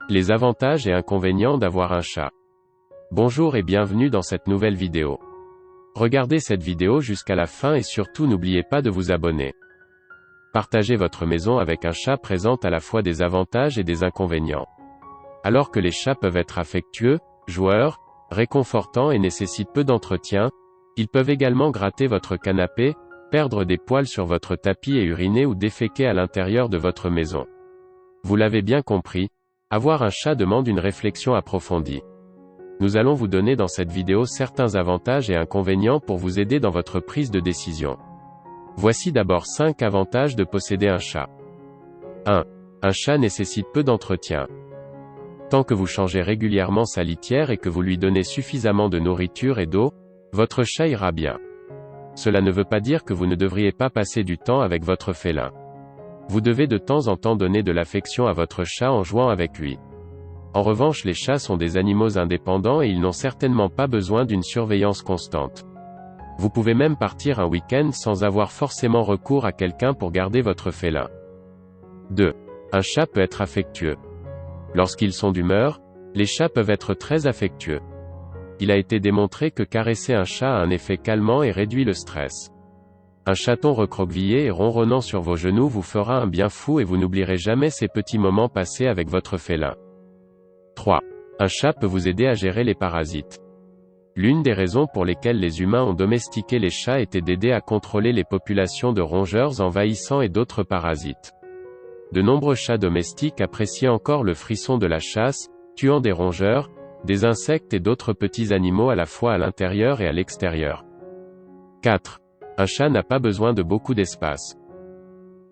Les avantages et inconvénients d'avoir un chat. Bonjour et bienvenue dans cette nouvelle vidéo. Regardez cette vidéo jusqu'à la fin et surtout n'oubliez pas de vous abonner. Partager votre maison avec un chat présente à la fois des avantages et des inconvénients. Alors que les chats peuvent être affectueux, joueurs, réconfortants et nécessitent peu d'entretien, ils peuvent également gratter votre canapé, perdre des poils sur votre tapis et uriner ou déféquer à l'intérieur de votre maison. Vous l'avez bien compris, avoir un chat demande une réflexion approfondie. Nous allons vous donner dans cette vidéo certains avantages et inconvénients pour vous aider dans votre prise de décision. Voici d'abord 5 avantages de posséder un chat. 1. Un chat nécessite peu d'entretien. Tant que vous changez régulièrement sa litière et que vous lui donnez suffisamment de nourriture et d'eau, votre chat ira bien. Cela ne veut pas dire que vous ne devriez pas passer du temps avec votre félin. Vous devez de temps en temps donner de l'affection à votre chat en jouant avec lui. En revanche, les chats sont des animaux indépendants et ils n'ont certainement pas besoin d'une surveillance constante. Vous pouvez même partir un week-end sans avoir forcément recours à quelqu'un pour garder votre félin. 2. Un chat peut être affectueux. Lorsqu'ils sont d'humeur, les chats peuvent être très affectueux. Il a été démontré que caresser un chat a un effet calmant et réduit le stress. Un chaton recroquevillé et ronronnant sur vos genoux vous fera un bien fou et vous n'oublierez jamais ces petits moments passés avec votre félin. 3. Un chat peut vous aider à gérer les parasites. L'une des raisons pour lesquelles les humains ont domestiqué les chats était d'aider à contrôler les populations de rongeurs envahissants et d'autres parasites. De nombreux chats domestiques apprécient encore le frisson de la chasse, tuant des rongeurs, des insectes et d'autres petits animaux à la fois à l'intérieur et à l'extérieur. 4. Un chat n'a pas besoin de beaucoup d'espace.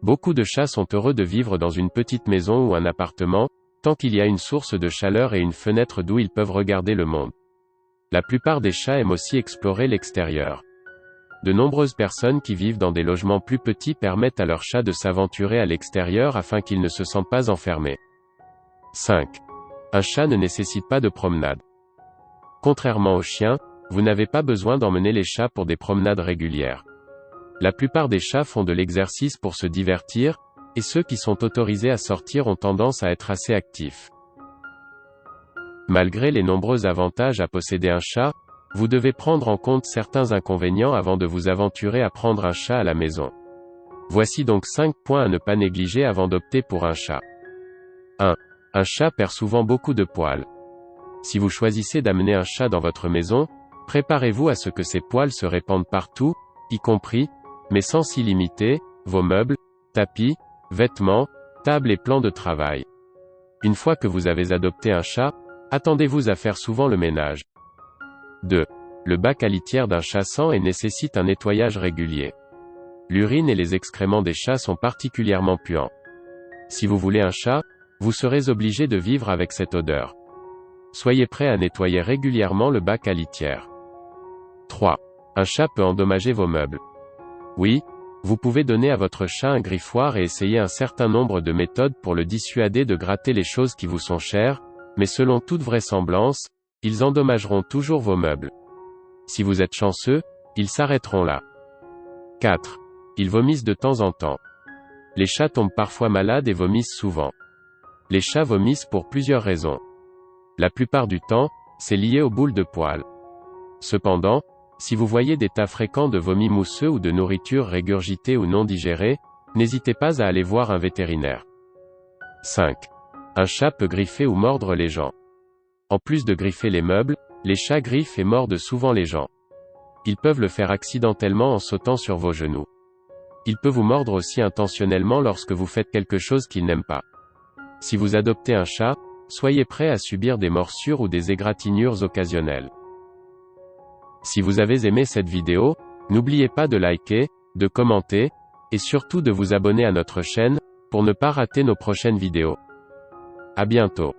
Beaucoup de chats sont heureux de vivre dans une petite maison ou un appartement, tant qu'il y a une source de chaleur et une fenêtre d'où ils peuvent regarder le monde. La plupart des chats aiment aussi explorer l'extérieur. De nombreuses personnes qui vivent dans des logements plus petits permettent à leurs chats de s'aventurer à l'extérieur afin qu'ils ne se sentent pas enfermés. 5. Un chat ne nécessite pas de promenade. Contrairement aux chiens, vous n'avez pas besoin d'emmener les chats pour des promenades régulières. La plupart des chats font de l'exercice pour se divertir, et ceux qui sont autorisés à sortir ont tendance à être assez actifs. Malgré les nombreux avantages à posséder un chat, vous devez prendre en compte certains inconvénients avant de vous aventurer à prendre un chat à la maison. Voici donc 5 points à ne pas négliger avant d'opter pour un chat. 1. Un chat perd souvent beaucoup de poils. Si vous choisissez d'amener un chat dans votre maison, préparez-vous à ce que ces poils se répandent partout, y compris, mais sans s'y limiter, vos meubles, tapis, vêtements, tables et plans de travail. Une fois que vous avez adopté un chat, attendez-vous à faire souvent le ménage. 2. Le bac à litière d'un chat sent et nécessite un nettoyage régulier. L'urine et les excréments des chats sont particulièrement puants. Si vous voulez un chat, vous serez obligé de vivre avec cette odeur. Soyez prêt à nettoyer régulièrement le bac à litière. 3. Un chat peut endommager vos meubles. Oui, vous pouvez donner à votre chat un griffoir et essayer un certain nombre de méthodes pour le dissuader de gratter les choses qui vous sont chères, mais selon toute vraisemblance, ils endommageront toujours vos meubles. Si vous êtes chanceux, ils s'arrêteront là. 4. Ils vomissent de temps en temps. Les chats tombent parfois malades et vomissent souvent. Les chats vomissent pour plusieurs raisons. La plupart du temps, c'est lié aux boules de poils. Cependant, si vous voyez des tas fréquents de vomi mousseux ou de nourriture régurgitée ou non digérée, n'hésitez pas à aller voir un vétérinaire. 5. Un chat peut griffer ou mordre les gens. En plus de griffer les meubles, les chats griffent et mordent souvent les gens. Ils peuvent le faire accidentellement en sautant sur vos genoux. Il peut vous mordre aussi intentionnellement lorsque vous faites quelque chose qu'il n'aime pas. Si vous adoptez un chat, soyez prêt à subir des morsures ou des égratignures occasionnelles. Si vous avez aimé cette vidéo, n'oubliez pas de liker, de commenter, et surtout de vous abonner à notre chaîne, pour ne pas rater nos prochaines vidéos. À bientôt.